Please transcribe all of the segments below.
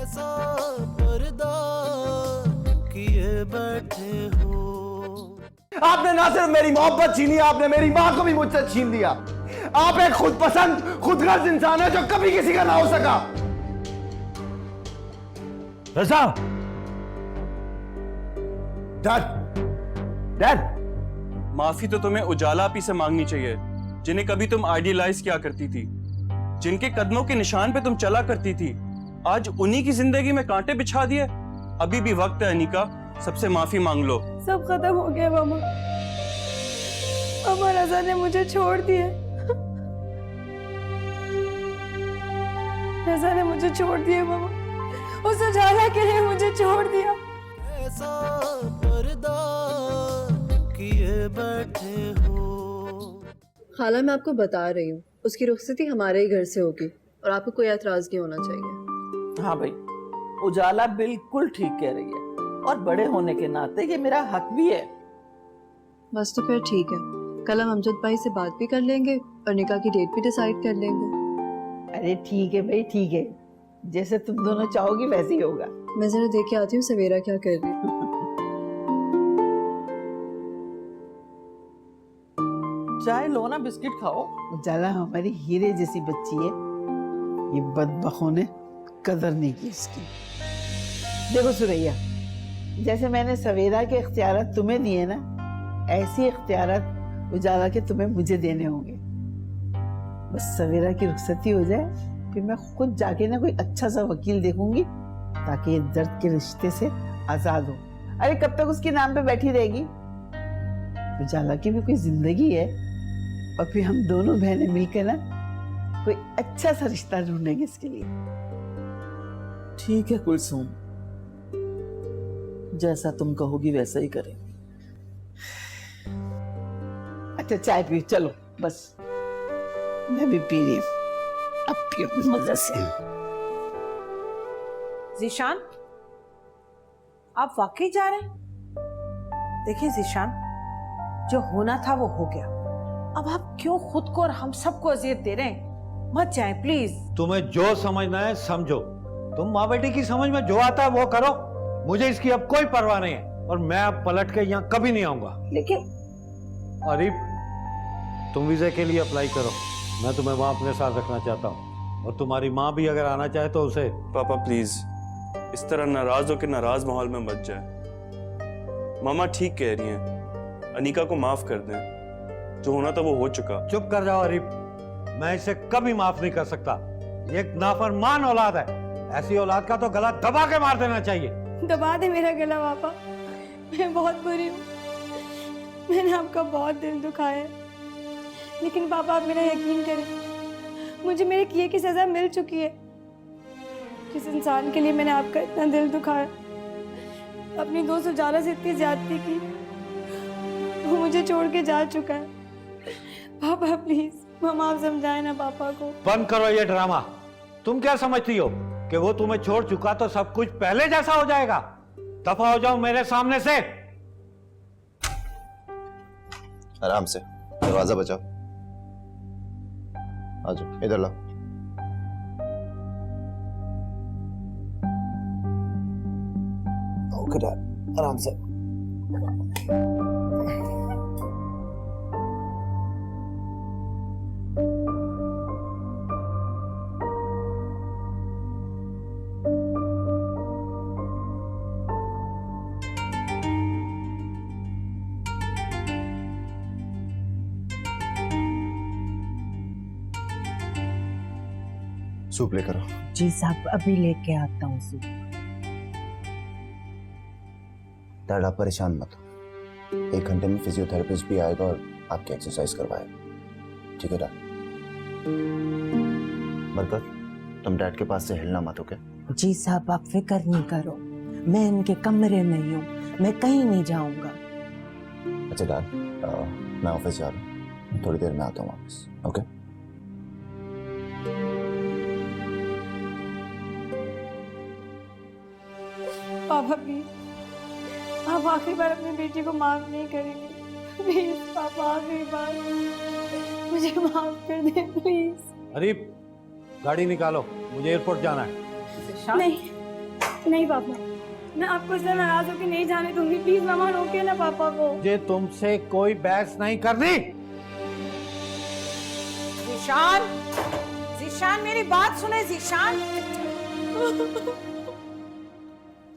ऐसा पर्दा किए बैठे हो। आपने ना सिर्फ मेरी मोहब्बत छीनी, आपने मेरी माँ को भी मुझसे छीन दिया। आप एक खुद पसंद खुदगर्ज इंसान है जो कभी किसी का ना हो सका। रज़ा, डैड, माफी तो तुम्हें उजाला आपी से मांगनी चाहिए, जिन्हें कभी तुम आइडियलाइज किया करती थी, जिनके कदमों के निशान पे तुम चला करती थी। आज उन्हीं की जिंदगी में कांटे बिछा दिए। अभी भी वक्त है अनीका, सबसे माफी मांग लो। सब खत्म हो गया मामा। मामा रज़ा ने मुझे छोड़ दिया। रज़ा ने मुझे छोड़ दिया मामा। उस उजाला के लिए मुझे छोड़ दिया। ऐसा पर्दा किए बैठे हो। खाला, मैं आपको बता रही हूँ, उसकी रुखसती हमारे ही घर से होगी और आपको कोई एतराज नहीं होना चाहिए। हाँ भाई, उजाला बिल्कुल ठीक कह रही है और बड़े होने के नाते ये मेरा हक भी है। बस तो फिर ठीक है, कल हम अमजद भाई से बात भी कर लेंगे और निकाह की डेट भी डिसाइड कर लेंगे। अरे ठीक है भाई, ठीक है, जैसे तुम दोनों चाहोगी वैसे ही होगा। मैं जरा देख के आती हूँ सवेरा क्या कर रही है। चाय लो ना, बिस्किट खाओ। उजाला हमारी हीरे जैसी बच्ची है, ये बदबखों ने कदर नहीं की इसकी। देखो सुरैया, जैसे मैंने सवेरा के इख्तियारात तुम्हें दिए ना, ऐसे इख्तियारात उजाला के तुम्हें मुझे देने होंगे। बस सवेरा की रुखसती हो जाए, फिर मैं खुद जाके ना कोई अच्छा सा वकील देखूंगी ताकि ये दर्द के रिश्ते से आजाद हो। अरे कब तक उसके नाम पे बैठी रहेगी? उजाला की भी कोई जिंदगी है, और फिर हम दोनों बहनें मिलकर ना कोई अच्छा सा रिश्ता ढूंढेंगे इसके लिए। ठीक है कुलसूम, जैसा तुम कहोगी वैसा ही करेंगे। अच्छा चाय पियो, चलो बस, मैं भी पी रही हूँ, अब पियो मजे से। ज़ीशान, आप वाकई जा रहे हैं? देखिए ज़ीशान, जो होना था वो हो गया। अब आप क्यों खुद को और हम सबको अजियत दे रहे हैं? मत जाएं प्लीज। तुम्हें जो समझना है समझो, तुम माँ बेटी की समझ में जो आता है वो करो। मुझे इसकी अब कोई परवाह नहीं है और मैं अब पलट के यहाँ कभी नहीं आऊंगा। लेकिन अरे तुम वीजे के लिए अप्लाई करो, मैं तुम्हें वहां अपने साथ रखना चाहता हूँ, और तुम्हारी माँ भी अगर आना चाहे तो उसे। पापा प्लीज, इस तरह नाराज होकर नाराज माहौल में मत जाए। मामा ठीक कह रही हैं, अनीका को माफ कर दें, जो होना था वो हो चुका। चुप कर जाओ अरीब, मैं इसे कभी माफ नहीं कर सकता। ये एक नाफरमान औलाद है, ऐसी औलाद का तो गला दबा के मार देना चाहिए। दबा दे मेरा गला पापा, मैं बहुत बुरी हूँ, मैंने आपका बहुत दिल दुखाया है। लेकिन पापा आप मेरा यकीन करें, मुझे मेरे किए की सजा मिल चुकी है। जिस इंसान के लिए मैंने आपका इतना दिल दुखाया, अपनी दोस्त उजाला से इतनी ज्यादती की, वो मुझे छोड़ के जा चुका है। पापा प्लीज, मामा आप समझाए ना पापा को। बंद करो ये ड्रामा। तुम क्या समझती हो कि वो तुम्हें छोड़ चुका तो सब कुछ पहले जैसा हो जाएगा? दफा हो जाओ मेरे सामने से। आराम से, दरवाजा बचाओ। आ जाओ, इधर लाओ। ओके डैड, आराम से। सूप लेकर आओ। जी साहब, अभी लेके आता हूँ सूप। डैड आप परेशान मत हो, 1 घंटे में फिजियोथेरेपिस्ट भी आएगा और आपकी एक्सरसाइज करवाएगा। ठीक है डैड? बरकत, तुम डैड के पास से हिलना मत, ओके? जी साहब, आप फिक्र नहीं करो, मैं इनके कमरे में ही हूँ, मैं कहीं नहीं जाऊंगा। अच्छा डैड, मैं ऑफिस जा रहा हूँ, थोड़ी देर में आता हूँ वापस, ओके? पापा प्लीज, आप आखिरी बार अपनी बेटी को माफ नहीं करेंगे? प्लीज पापा, आखिरी बार मुझे माफ कर दे प्लीज। अरे गाड़ी निकालो, मुझे एयरपोर्ट जाना है। नहीं, नहीं पापा, मैं आपको इसलिए नाराज होकर नहीं जाने दूंगी। प्लीज मामा रोके ना पापा को। मुझे तुमसे कोई बहस नहीं करनी। जीशान, जीशान मेरी बात सुने जीशान।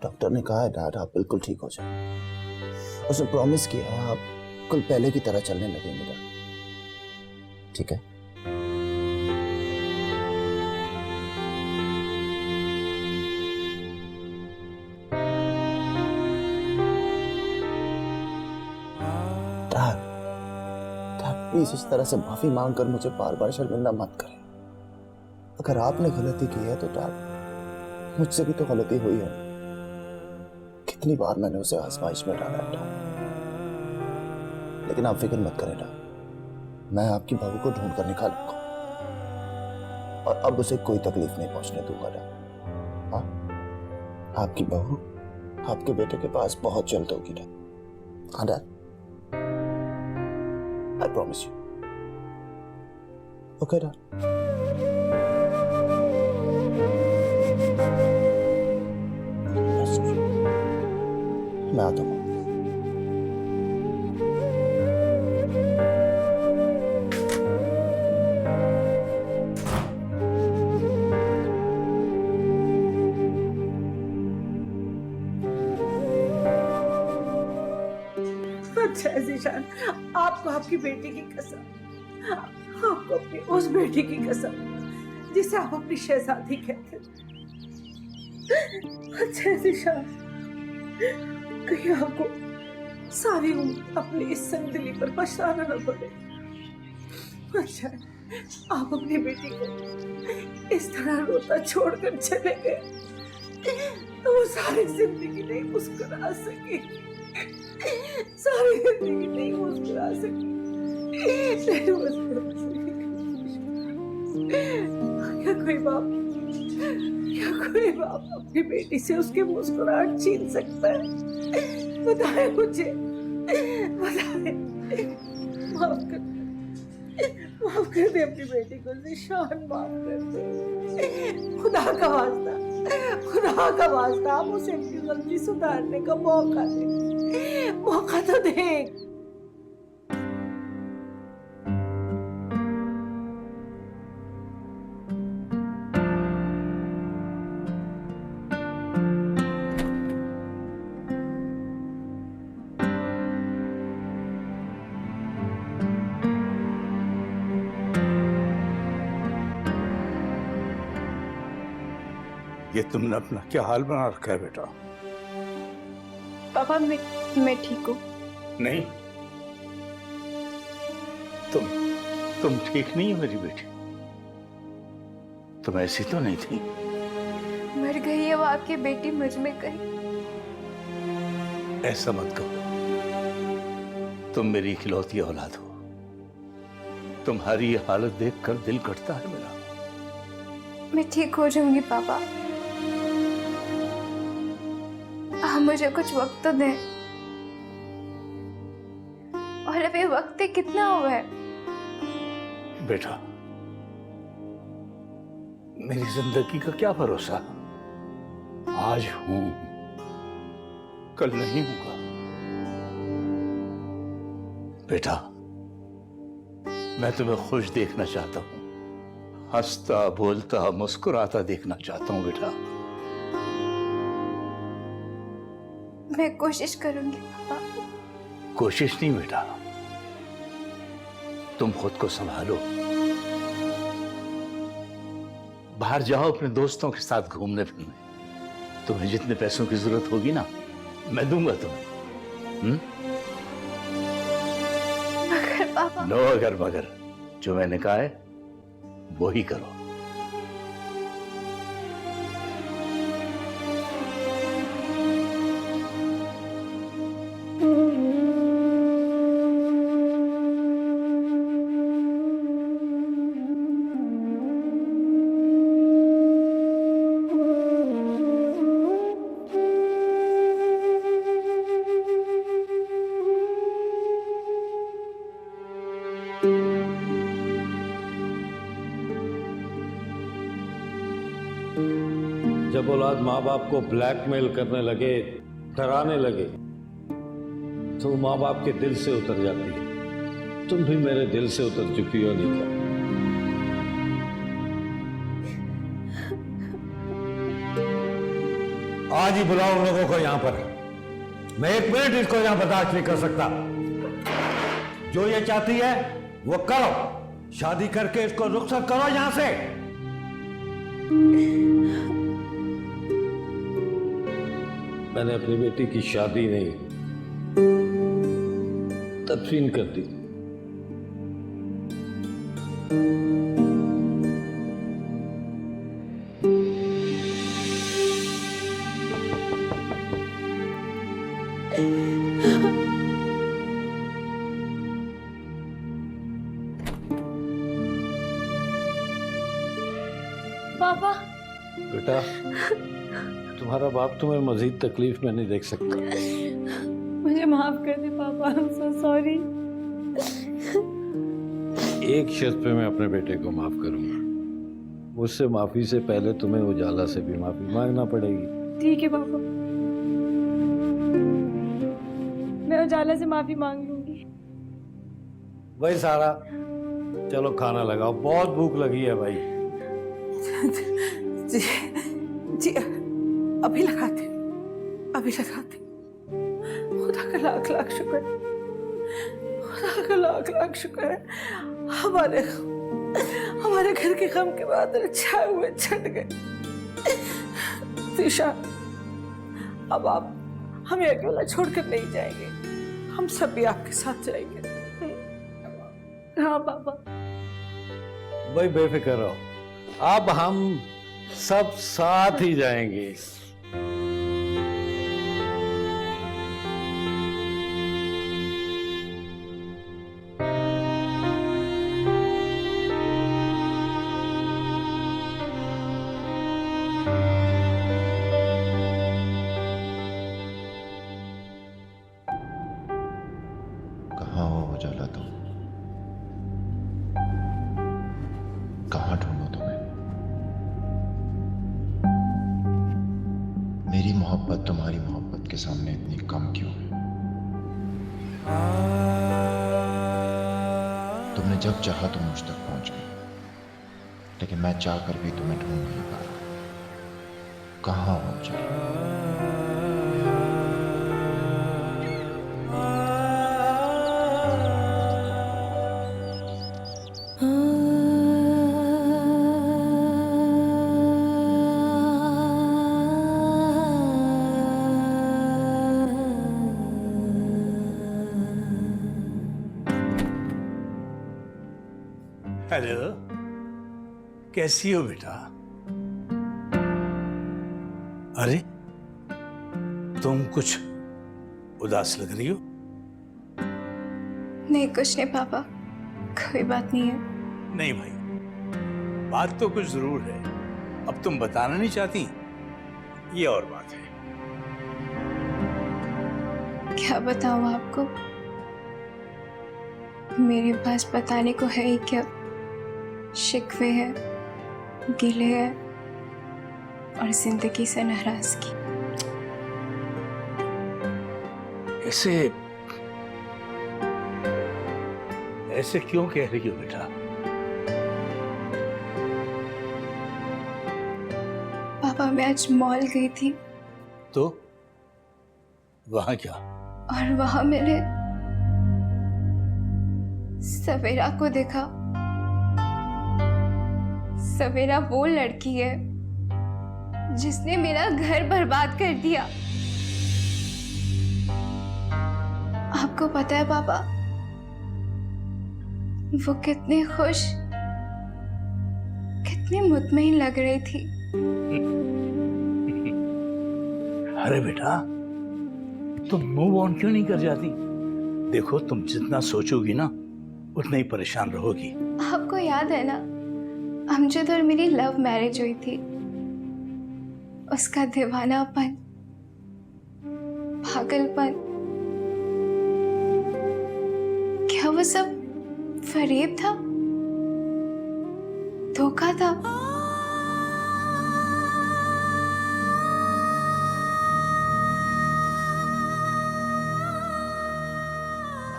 डॉक्टर ने कहा है डैड आप बिल्कुल ठीक हो जाए। उसने प्रॉमिस किया है आप कल पहले की तरह चलने लगेंगे डैड, ठीक है? डैड, डैड प्लीज इस तरह से माफी मांग कर मुझे बार बार शर्मिंदा मत करें। अगर आपने गलती की है तो डैड मुझसे भी तो गलती हुई है। कितनी बार मैंने उसे आजमाइश में डाला है, लेकिन आप फिक्र मत करें डैड, मैं आपकी बहू को ढूंढ कर निकालूंगा और अब उसे कोई तकलीफ नहीं पहुंचने दूंगा डैड। हाँ, आपकी बहू आपके बेटे के पास बहुत जल्द होगी डैड। हाँ dad, I promise you. Okay dad. मैं आता हूँ। अच्छा जीशान, आपको आपकी बेटी की कसम, आपको अपनी उस बेटी की कसम जिसे आप अपनी शहजादी कहते थे। अच्छा जीशान, कहीं आपको सारी उम्र अपनी इस संगदिली पर पछताना न पड़े। अच्छा, आप अपनी बेटी को इस तरह रोता छोड़कर चले गए तो वो सारी जिंदगी नहीं मुस्कुरा सकी, सारी जिंदगी नहीं मुस्कुरा सकी, नहीं मुस्कुरा सकी। क्या कोई बाप अपनी बेटी से उसकी मुस्कुराहट छीन सकता है? बताए मुझे, बताए। माफ कर दे अपनी बेटी को जीशान, माफ कर दे। खुदा का वास्ता, खुदा का वास्ता, आप उसे अपनी गलती सुधारने का मौका दे, मौका तो दे। ये तुमने अपना क्या हाल बना रखा है बेटा? पापा मैं ठीक हूँ। नहीं, तुम ठीक नहीं हो मेरी बेटी। तुम ऐसी तो नहीं थी। मर गई है वो आपकी बेटी मुझ में कहीं। ऐसा मत कहो, तुम मेरी इकलौती औलाद हो। तुम्हारी ये हालत देखकर दिल कटता है मेरा। मैं ठीक हो जाऊंगी पापा, आप मुझे कुछ वक्त तो दें। और अभी वक्त कितना हुआ है? बेटा, मेरी जिंदगी का क्या भरोसा, आज हूं कल नहीं हूंगा। बेटा, मैं तुम्हें खुश देखना चाहता हूं, हंसता बोलता मुस्कुराता देखना चाहता हूं बेटा। मैं कोशिश करूंगी पापा। कोशिश नहीं बेटा, तुम खुद को संभालो, बाहर जाओ अपने दोस्तों के साथ घूमने फिरने। तुम्हें जितने पैसों की जरूरत होगी ना, मैं दूंगा तुम्हें। मगर पापा। नो अगर मगर, जो मैंने कहा है वो ही करो। जब औलाद माँ बाप को ब्लैकमेल करने लगे, डराने लगे, तो माँ बाप के दिल से उतर जाती है। तुम भी मेरे दिल से उतर चुकी हो नीता। आज ही बुलाओ उन लोगों को यहां पर। मैं 1 मिनट इसको यहां बर्दाश्त नहीं कर सकता। जो ये चाहती है वो करो, शादी करके इसको रुखसत करो यहां से। मैंने अपनी बेटी की शादी नहीं तदफीन कर दी। पापा, बेटा, तुम्हारा बाप तुम्हें मजीद तकलीफ में नहीं देख सकता। मुझे माफ कर दे पापा, आई एम सो सॉरी। एक शर्त पे मैं अपने बेटे को माफ करूंगा। मुझसे माफी से पहले तुम्हें उजाला से भी माफी मांगना पड़ेगी। ठीक है पापा, मैं उजाला से माफी मांग लूंगी। भाई सारा, चलो खाना लगाओ, बहुत भूख लगी है भाई। जी जी, अभी लगाते, अभी लगाते। खुदा का लाख लाख शुक्र, खुदा का लाख लाख शुक्र है। हमारे घर के गम के बादल छाए हुए छट गए। दिशा, अब आप हमें अकेला छोड़कर नहीं जाएंगे, हम सब भी आपके साथ जाएंगे। हाँ पापा। भाई बेफिक्र रहो, अब हम सब साथ ही जाएंगे। कहाँ हो उजाला तुम? कहाँ ढूंढूं तुम्हें? मेरी मोहब्बत तुम्हारी मोहब्बत के सामने इतनी कम क्यों है? तुमने जब चाहा तुम मुझ तक पहुंच गई, लेकिन मैं चाहकर भी तुम्हें ढूंढ नहीं पा रहा। कहाँ हो उजाला? हेलो, कैसी हो बेटा? अरे तुम कुछ उदास लग रही हो। नहीं, कुछ नहीं पापा, कोई बात नहीं है। नहीं भाई, बात तो कुछ जरूर है। अब तुम बताना नहीं चाहती, ये और बात है। क्या बताऊं आपको, मेरे पास बताने को है ही क्या। शिकवे है, गिले है और जिंदगी से नाराजगी। ऐसे क्यों कह रही हो बेटा? पापा, मैं आज मॉल गई थी तो वहां क्या? और वहां मैंने सवेरा को देखा। सवेरा वो लड़की है जिसने मेरा घर बर्बाद कर दिया। आपको पता है पापा, वो कितनी खुश, कितनी मुतमईन लग रही थी। अरे बेटा, तुम मूव ऑन क्यों नहीं कर जाती? देखो, तुम जितना सोचोगी ना उतना ही परेशान रहोगी। आपको याद है ना, अमजद और मेरी लव मैरिज हुई थी। उसका दीवानापन, पागलपन, क्या वो सब फरेब था, धोखा था?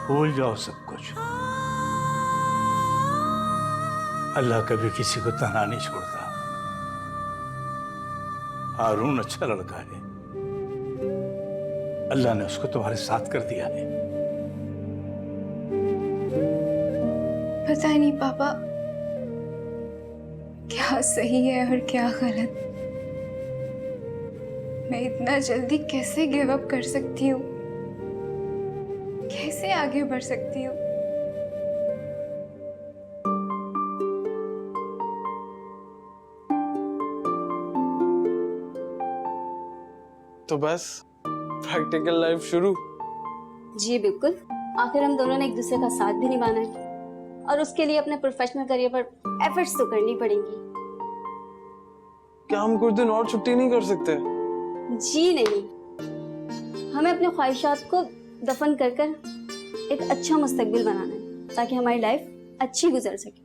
भूल जाओ सब कुछ। अल्लाह कभी किसी को तना नहीं छोड़ता। हारून अच्छा लड़का है, अल्लाह ने उसको तुम्हारे साथ कर दिया है। पता नहीं पापा क्या सही है और क्या गलत। मैं इतना जल्दी कैसे गिव अप कर सकती हूँ, कैसे आगे बढ़ सकती हूँ। तो बस प्रैक्टिकल लाइफ शुरू। जी बिल्कुल, आखिर हम दोनों ने एक दूसरे का साथ भी निभाना है और उसके लिए अपने प्रोफेशनल करियर पर एफर्ट्स तो करनी पड़ेंगी। क्या हम कुछ दिन और छुट्टी नहीं कर सकते? जी नहीं, हमें अपने ख्वाहिशात को दफन कर कर एक अच्छा मुस्तकबिल बनाना है ताकि हमारी लाइफ अच्छी गुजर सके।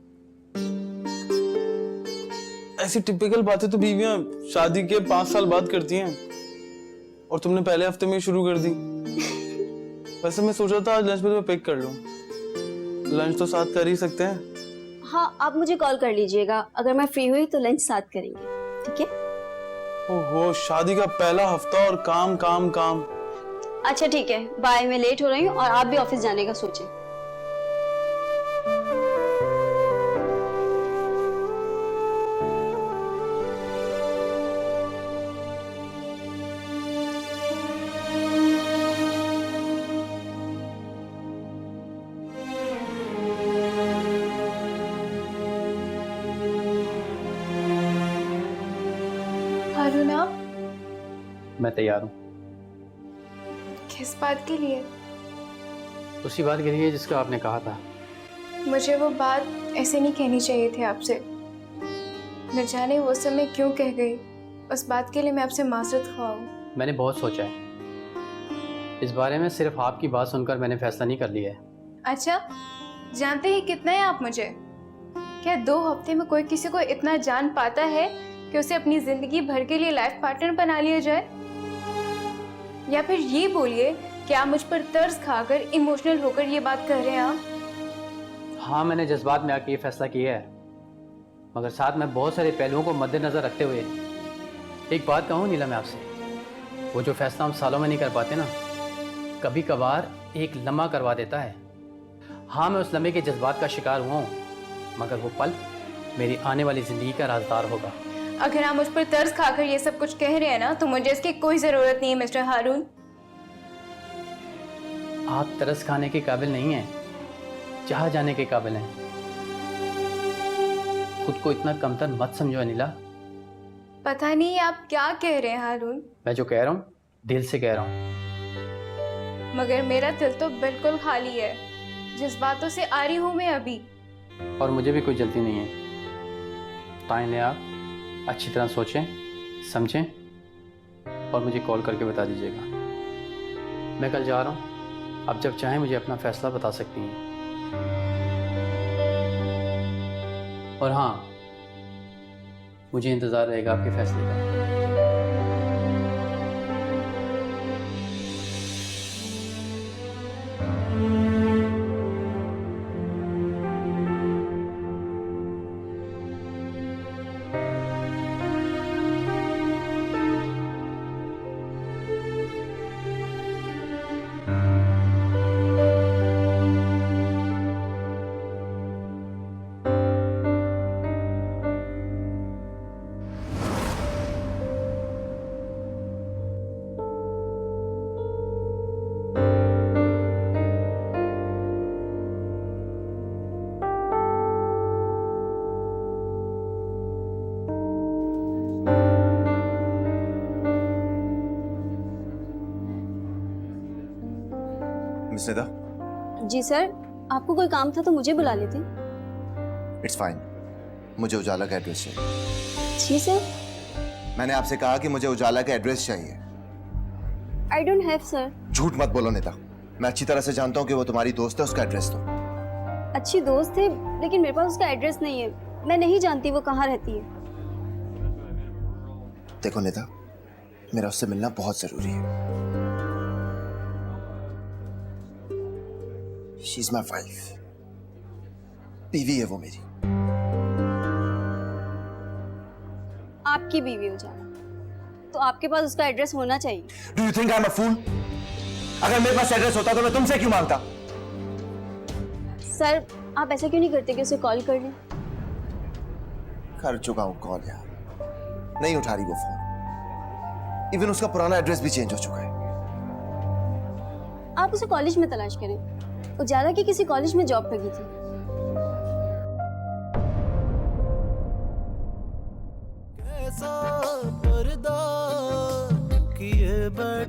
ऐसी टिपिकल बातें तो बीवियां शादी के 5 साल बाद करती हैं और तुमने पहले हफ्ते में ही शुरू कर दी। वैसे मैं सोचा था आज लंच में तुम्हें पिक कर लूं। लंच तो साथ कर ही सकते हैं। हाँ, आप मुझे कॉल कर लीजिएगा, अगर मैं फ्री हुई तो लंच साथ करेंगे, ठीक है? ओहो, शादी का पहला हफ्ता और काम काम काम। अच्छा ठीक है, बाय, मैं लेट हो रही हूँ और आप भी ऑफिस जाने का सोचें। हारून आप मैं तैयार हूँ। किस बात के लिए? उसी बात के लिए जिसका आपने कहा था। मुझे वो बात ऐसे नहीं कहनी चाहिए थी आपसे। न जाने वो समय क्यों कह गई। उस बात के लिए मैं आपसे माजरत ख्वाह हूँ। मैंने बहुत सोचा है इस बारे में, सिर्फ आपकी बात सुनकर मैंने फैसला नहीं कर लिया है। अच्छा, जानते ही कितना है आप मुझे? क्या 2 हफ्ते में कोई किसी को इतना जान पाता है कि उसे अपनी जिंदगी भर के लिए लाइफ पार्टनर बना लिया जाए? या फिर ये बोलिए कि आप मुझ पर तर्स खाकर इमोशनल होकर ये बात कर रहे हैं आप? हाँ, मैंने जज्बात में आके ये फैसला किया है, मगर साथ में बहुत सारे पहलुओं को मद्देनजर रखते हुए एक बात कहूँ नीला मैं आपसे, वो जो फैसला हम सालों में नहीं कर पाते ना, कभी कभार एक लम्हा करवा देता है। हाँ, मैं उस लम्हे के जज्बात का शिकार हुआ हूँ, मगर वो पल मेरी आने वाली ज़िंदगी का राजदार होगा। अगर आप मुझ पर तर्स खाकर ये सब कुछ कह रहे हैं ना, तो मुझे इसकी कोई जरूरत नहीं है मिस्टर हारून। आप तरस खाने के काबिल नहीं हैं, चाह जाने के काबिल हैं। खुद को इतना कमतर मत समझो अनिला। पता नहीं आप क्या कह रहे हैं हारून, मैं जो कह रहा हूँ दिल से कह रहा हूँ। मगर मेरा दिल तो बिल्कुल खाली है। जिस बातों से आ रही हूँ मैं अभी, और मुझे भी कोई जल्दी नहीं है। टाइम लें, आप अच्छी तरह सोचें समझें और मुझे कॉल करके बता दीजिएगा। मैं कल जा रहा हूँ, आप जब चाहें मुझे अपना फैसला बता सकती हैं। और हाँ, मुझे इंतज़ार रहेगा आपके फैसले का। मिस निदा, जी सर, आपको कोई काम था तो मुझे बुला लेते। It's fine. मुझे उजाला का एड्रेस चाहिए। जी सर। मैंने आपसे कहा कि मुझे उजाला का एड्रेस चाहिए। I don't have sir. झूठ मत बोलो निदा, मैं अच्छी तरह से जानता हूँ कि वो तुम्हारी दोस्त है, उसका एड्रेस दो। अच्छी दोस्त है, लेकिन मेरे पास उसका एड्रेस नहीं है। मैं नहीं जानती वो कहाँ रहती है। देखो निदा, मेरा उससे मिलना बहुत जरूरी है। शी इज माई वाइफ, बीवी है वो मेरी। आपकी बीवी हो जाना तो आपके पास उसका एड्रेस होना चाहिए। Do you think I am a fool? अगर मेरे पास एड्रेस होता तो मैं तुमसे क्यों मांगता? सर आप ऐसा क्यों नहीं करते कि उसे कॉल कर लें? कर चुका हूं कॉल यार, नहीं उठा रही वो फोन। इवन उसका पुराना एड्रेस भी चेंज हो चुका है। आप उसे कॉलेज में तलाश करें, उजाला की किसी कॉलेज में जॉब लगी थी। कैसा पर्दा किए बैठे